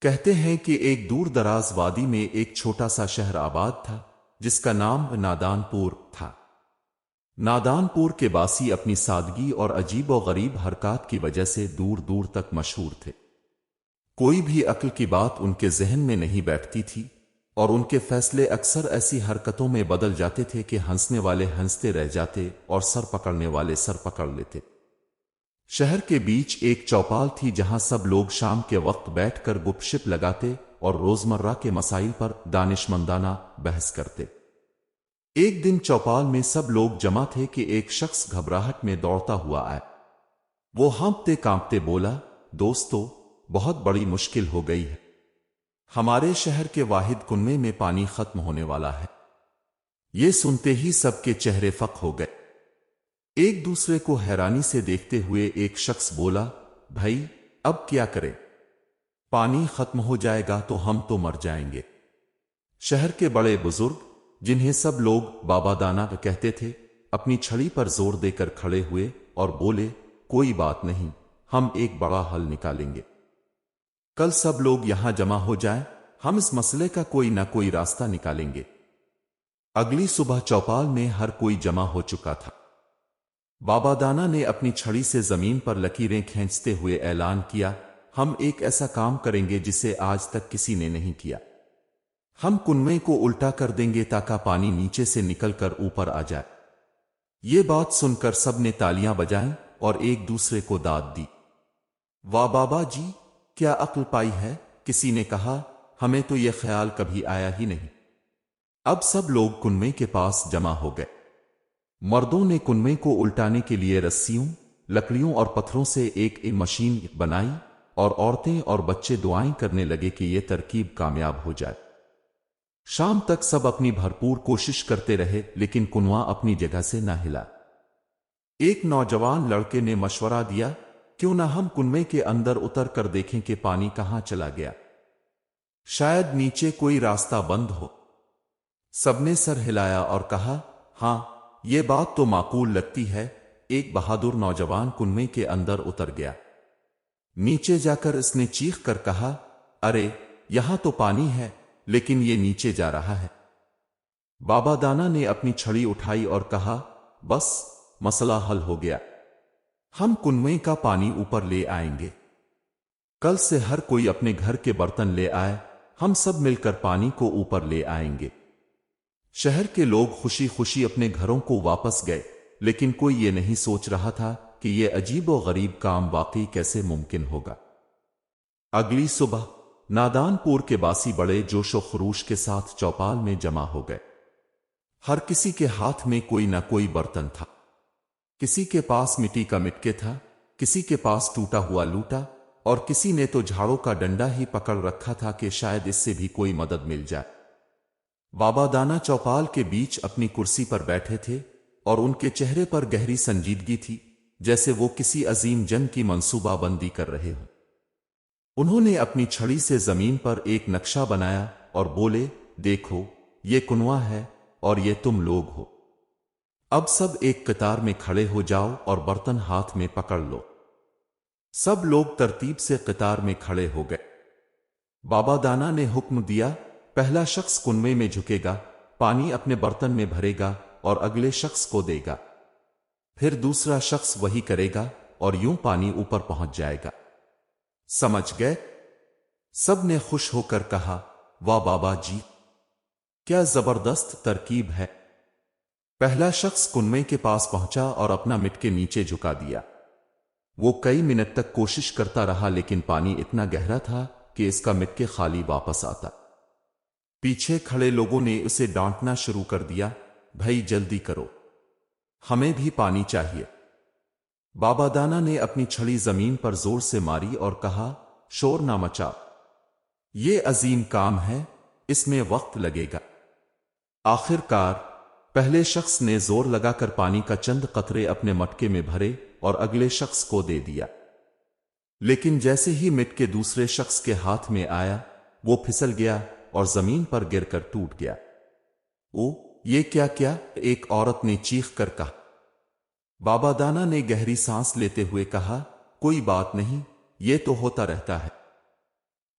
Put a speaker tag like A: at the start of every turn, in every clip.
A: کہتے ہیں کہ ایک دور دراز وادی میں ایک چھوٹا سا شہر آباد تھا جس کا نام نادان پور تھا۔ نادان پور کے باسی اپنی سادگی اور عجیب و غریب حرکات کی وجہ سے دور دور تک مشہور تھے۔ کوئی بھی عقل کی بات ان کے ذہن میں نہیں بیٹھتی تھی اور ان کے فیصلے اکثر ایسی حرکتوں میں بدل جاتے تھے کہ ہنسنے والے ہنستے رہ جاتے اور سر پکڑنے والے سر پکڑ لیتے۔ شہر کے بیچ ایک چوپال تھی جہاں سب لوگ شام کے وقت بیٹھ کر گپ شپ لگاتے اور روزمرہ کے مسائل پر دانشمندانہ بحث کرتے۔ ایک دن چوپال میں سب لوگ جمع تھے کہ ایک شخص گھبراہٹ میں دوڑتا ہوا آیا۔ وہ ہانپتے کانپتے بولا، دوستو، بہت بڑی مشکل ہو گئی ہے۔ ہمارے شہر کے واحد کنویں میں پانی ختم ہونے والا ہے۔ یہ سنتے ہی سب کے چہرے فق ہو گئے۔ ایک دوسرے کو حیرانی سے دیکھتے ہوئے ایک شخص بولا، بھائی اب کیا کرے؟ پانی ختم ہو جائے گا تو ہم تو مر جائیں گے۔ شہر کے بڑے بزرگ، جنہیں سب لوگ بابا دانا کہتے تھے، اپنی چھڑی پر زور دے کر کھڑے ہوئے اور بولے، کوئی بات نہیں، ہم ایک بڑا حل نکالیں گے۔ کل سب لوگ یہاں جمع ہو جائیں، ہم اس مسئلے کا کوئی نہ کوئی راستہ نکالیں گے۔ اگلی صبح چوپال میں ہر کوئی جمع ہو چکا تھا۔ بابا دانا نے اپنی چھڑی سے زمین پر لکیریں کھینچتے ہوئے اعلان کیا، ہم ایک ایسا کام کریں گے جسے آج تک کسی نے نہیں کیا۔ ہم کنویں کو الٹا کر دیں گے تاکہ پانی نیچے سے نکل کر اوپر آ جائے۔ یہ بات سن کر سب نے تالیاں بجائیں اور ایک دوسرے کو داد دی۔ واہ بابا جی، کیا عقل پائی ہے! کسی نے کہا، ہمیں تو یہ خیال کبھی آیا ہی نہیں۔ اب سب لوگ کنویں کے پاس جمع ہو گئے۔ مردوں نے کنویں کو الٹانے کے لیے رسیوں، لکڑیوں اور پتھروں سے ایک مشین بنائی اور عورتیں اور بچے دعائیں کرنے لگے کہ یہ ترکیب کامیاب ہو جائے۔ شام تک سب اپنی بھرپور کوشش کرتے رہے لیکن کنواں اپنی جگہ سے نہ ہلا۔ ایک نوجوان لڑکے نے مشورہ دیا، کیوں نہ ہم کنویں کے اندر اتر کر دیکھیں کہ پانی کہاں چلا گیا؟ شاید نیچے کوئی راستہ بند ہو۔ سب نے سر ہلایا اور کہا، ہاں، یہ بات تو معقول لگتی ہے۔ ایک بہادر نوجوان کنویں کے اندر اتر گیا۔ نیچے جا کر اس نے چیخ کر کہا، ارے، یہاں تو پانی ہے لیکن یہ نیچے جا رہا ہے۔ بابا دانا نے اپنی چھڑی اٹھائی اور کہا، بس، مسئلہ حل ہو گیا۔ ہم کنویں کا پانی اوپر لے آئیں گے۔ کل سے ہر کوئی اپنے گھر کے برتن لے آئے، ہم سب مل کر پانی کو اوپر لے آئیں گے۔ شہر کے لوگ خوشی خوشی اپنے گھروں کو واپس گئے، لیکن کوئی یہ نہیں سوچ رہا تھا کہ یہ عجیب و غریب کام واقعی کیسے ممکن ہوگا۔ اگلی صبح نادان پور کے باسی بڑے جوش و خروش کے ساتھ چوپال میں جمع ہو گئے۔ ہر کسی کے ہاتھ میں کوئی نہ کوئی برتن تھا۔ کسی کے پاس مٹی کا مٹکے تھا، کسی کے پاس ٹوٹا ہوا لوٹا، اور کسی نے تو جھاڑو کا ڈنڈا ہی پکڑ رکھا تھا کہ شاید اس سے بھی کوئی مدد مل جائے۔ بابا دانا چوپال کے بیچ اپنی کرسی پر بیٹھے تھے اور ان کے چہرے پر گہری سنجیدگی تھی، جیسے وہ کسی عظیم جنگ کی منصوبہ بندی کر رہے ہوں۔ انہوں نے اپنی چھڑی سے زمین پر ایک نقشہ بنایا اور بولے، دیکھو، یہ کنواں ہے اور یہ تم لوگ ہو۔ اب سب ایک قطار میں کھڑے ہو جاؤ اور برتن ہاتھ میں پکڑ لو۔ سب لوگ ترتیب سے قطار میں کھڑے ہو گئے۔ بابا دانا نے حکم دیا، پہلا شخص کنویں میں جھکے گا، پانی اپنے برتن میں بھرے گا اور اگلے شخص کو دے گا۔ پھر دوسرا شخص وہی کرے گا اور یوں پانی اوپر پہنچ جائے گا۔ سمجھ گئے؟ سب نے خوش ہو کر کہا، واہ بابا جی، کیا زبردست ترکیب ہے۔ پہلا شخص کنویں کے پاس پہنچا اور اپنا مٹکے نیچے جھکا دیا۔ وہ کئی منٹ تک کوشش کرتا رہا لیکن پانی اتنا گہرا تھا کہ اس کا مٹکے خالی واپس آتا۔ پیچھے کھڑے لوگوں نے اسے ڈانٹنا شروع کر دیا، بھائی جلدی کرو، ہمیں بھی پانی چاہیے۔ بابا دانا نے اپنی چھڑی زمین پر زور سے ماری اور کہا، شور نہ مچا، یہ عظیم کام ہے، اس میں وقت لگے گا۔ آخر کار پہلے شخص نے زور لگا کر پانی کا چند قطرے اپنے مٹکے میں بھرے اور اگلے شخص کو دے دیا۔ لیکن جیسے ہی مٹکے دوسرے شخص کے ہاتھ میں آیا، وہ پھسل گیا اور زمین پر گر کر ٹوٹ گیا۔ او، یہ کیا کیا؟ ایک عورت نے چیخ کر کہا۔ بابا دانا نے گہری سانس لیتے ہوئے کہا، کوئی بات نہیں، یہ تو ہوتا رہتا ہے۔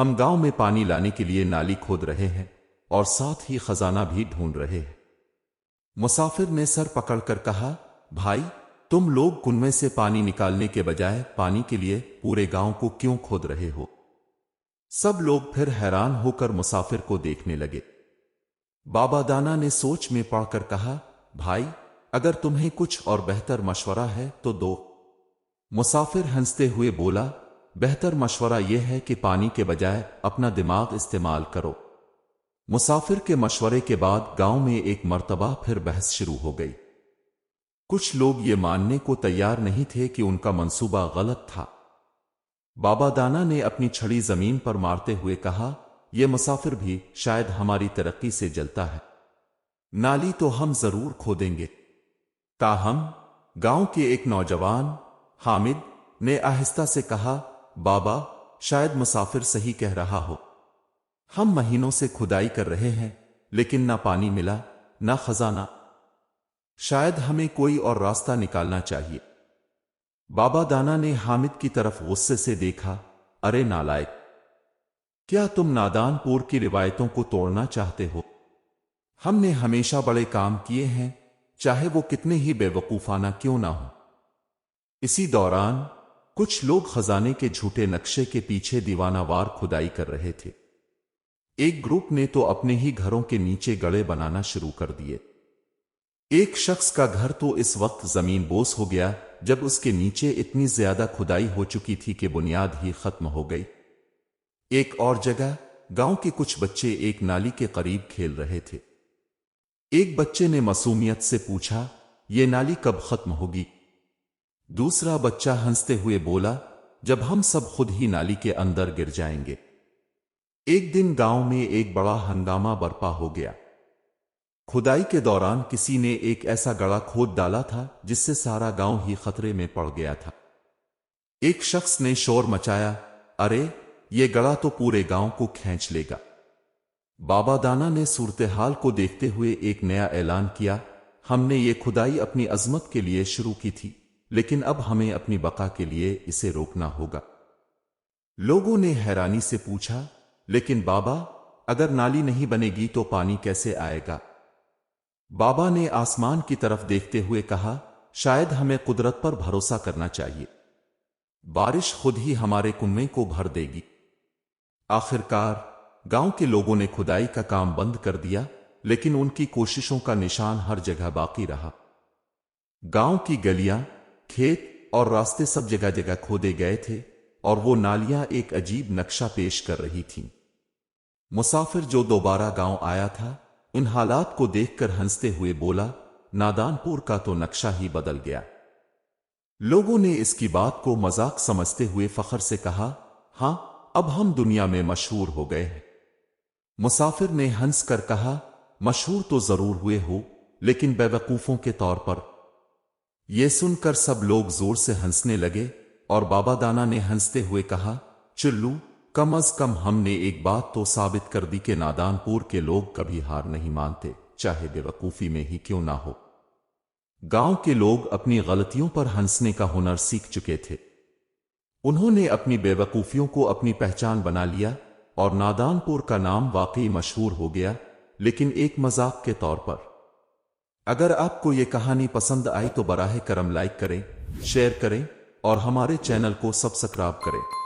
A: ہم گاؤں میں پانی لانے کے لیے نالی کھود رہے ہیں اور ساتھ ہی خزانہ بھی ڈھونڈ رہے ہیں۔ مسافر نے سر پکڑ کر کہا، بھائی، تم لوگ کنویں سے پانی نکالنے کے بجائے پانی کے لیے پورے گاؤں کو کیوں کھود رہے ہو؟ سب لوگ پھر حیران ہو کر مسافر کو دیکھنے لگے۔ بابا دانا نے سوچ میں پڑ کر کہا، بھائی، اگر تمہیں کچھ اور بہتر مشورہ ہے تو دو۔ مسافر ہنستے ہوئے بولا، بہتر مشورہ یہ ہے کہ پانی کے بجائے اپنا دماغ استعمال کرو۔ مسافر کے مشورے کے بعد گاؤں میں ایک مرتبہ پھر بحث شروع ہو گئی۔ کچھ لوگ یہ ماننے کو تیار نہیں تھے کہ ان کا منصوبہ غلط تھا۔ بابا دانا نے اپنی چھڑی زمین پر مارتے ہوئے کہا، یہ مسافر بھی شاید ہماری ترقی سے جلتا ہے۔ نالی تو ہم ضرور کھودیں گے۔ تاہم گاؤں کے ایک نوجوان حامد نے آہستہ سے کہا، بابا، شاید مسافر صحیح کہہ رہا ہو۔ ہم مہینوں سے کھدائی کر رہے ہیں لیکن نہ پانی ملا نہ خزانہ۔ شاید ہمیں کوئی اور راستہ نکالنا چاہیے۔ بابا دانا نے حامد کی طرف غصے سے دیکھا، ارے نالائق، کیا تم نادان پور کی روایتوں کو توڑنا چاہتے ہو؟ ہم نے ہمیشہ بڑے کام کیے ہیں، چاہے وہ کتنے ہی بے وقوفانہ کیوں نہ ہوں۔ اسی دوران کچھ لوگ خزانے کے جھوٹے نقشے کے پیچھے دیوانہ وار کھدائی کر رہے تھے۔ ایک گروپ نے تو اپنے ہی گھروں کے نیچے گڑھے بنانا شروع کر دیے۔ ایک شخص کا گھر تو اس وقت زمین بوس ہو گیا جب اس کے نیچے اتنی زیادہ کھدائی ہو چکی تھی کہ بنیاد ہی ختم ہو گئی۔ ایک اور جگہ گاؤں کے کچھ بچے ایک نالی کے قریب کھیل رہے تھے۔ ایک بچے نے معصومیت سے پوچھا، یہ نالی کب ختم ہوگی؟ دوسرا بچہ ہنستے ہوئے بولا، جب ہم سب خود ہی نالی کے اندر گر جائیں گے۔ ایک دن گاؤں میں ایک بڑا ہنگامہ برپا ہو گیا۔ کھدائی کے دوران کسی نے ایک ایسا گڑھا کھود ڈالا تھا جس سے سارا گاؤں ہی خطرے میں پڑ گیا تھا۔ ایک شخص نے شور مچایا، ارے، یہ گڑھا تو پورے گاؤں کو کھینچ لے گا۔ بابا دانا نے صورتحال کو دیکھتے ہوئے ایک نیا اعلان کیا، ہم نے یہ کھدائی اپنی عظمت کے لیے شروع کی تھی، لیکن اب ہمیں اپنی بقا کے لیے اسے روکنا ہوگا۔ لوگوں نے حیرانی سے پوچھا، لیکن بابا، اگر نالی نہیں بنے گی تو پانی کیسے آئے گا؟ بابا نے آسمان کی طرف دیکھتے ہوئے کہا، شاید ہمیں قدرت پر بھروسہ کرنا چاہیے۔ بارش خود ہی ہمارے کنویں کو بھر دے گی۔ آخرکار گاؤں کے لوگوں نے کھدائی کا کام بند کر دیا، لیکن ان کی کوششوں کا نشان ہر جگہ باقی رہا۔ گاؤں کی گلیاں، کھیت اور راستے سب جگہ جگہ کھودے گئے تھے اور وہ نالیاں ایک عجیب نقشہ پیش کر رہی تھیں۔ مسافر جو دوبارہ گاؤں آیا تھا، ان حالات کو دیکھ کر ہنستے ہوئے بولا، نادان پور کا تو نقشہ ہی بدل گیا۔ لوگوں نے اس کی بات کو مذاق سمجھتے ہوئے فخر سے کہا، ہاں، اب ہم دنیا میں مشہور ہو گئے ہیں۔ مسافر نے ہنس کر کہا، مشہور تو ضرور ہوئے ہو، لیکن بے وقوفوں کے طور پر۔ یہ سن کر سب لوگ زور سے ہنسنے لگے اور بابا دانا نے ہنستے ہوئے کہا، چلو، کم از کم ہم نے ایک بات تو ثابت کر دی کہ نادان پور کے لوگ کبھی ہار نہیں مانتے، چاہے بے وقوفی میں ہی کیوں نہ ہو۔ گاؤں کے لوگ اپنی غلطیوں پر ہنسنے کا ہنر سیکھ چکے تھے۔ انہوں نے اپنی بے وقوفیوں کو اپنی پہچان بنا لیا اور نادان پور کا نام واقعی مشہور ہو گیا، لیکن ایک مذاق کے طور پر۔ اگر آپ کو یہ کہانی پسند آئی تو براہ کرم لائک کریں، شیئر کریں اور ہمارے چینل کو سبسکرائب کریں۔